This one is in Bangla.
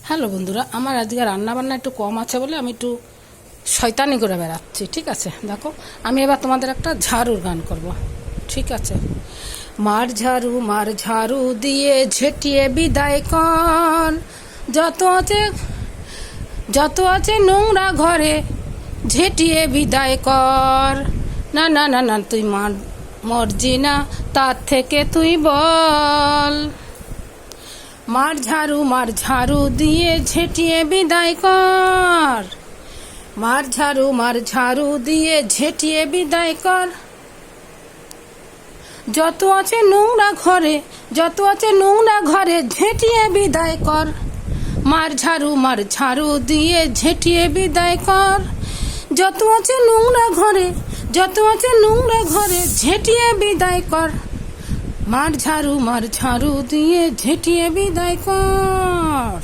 হ্যালো বন্ধুরা, আমার আজকে রান্নাবান্না একটু কম আছে বলে আমি একটু শয়তানি করে বেড়াচ্ছি। ঠিক আছে, দেখো আমি এবার তোমাদের একটা ঝাড়ুর গান করব। ঠিক আছে। মার ঝাড়ু দিয়ে ঝেঁটিয়ে বিদায় কর, যত আছে নোংরা ঘরে ঝেঁটিয়ে বিদায় কর। না না না না, তুই মরজি না, তার থেকে তুই বল। মার ঝাড়ু দিয়ে ঝেঁটিয়ে বিদায় কর। মার ঝাড়ু দিয়ে ঝেঁটিয়ে বিদায় কর। যত আছে নোংরা ঘরে ঝেঁটিয়ে বিদায় কর। মার ঝাড়ু দিয়ে ঝেঁটিয়ে বিদায় কর। যত আছে নোংরা ঘরে ঝেঁটিয়ে বিদায় কর। মার ঝাড়ু দিয়ে ঝেঁটিয়ে বিদায় কর।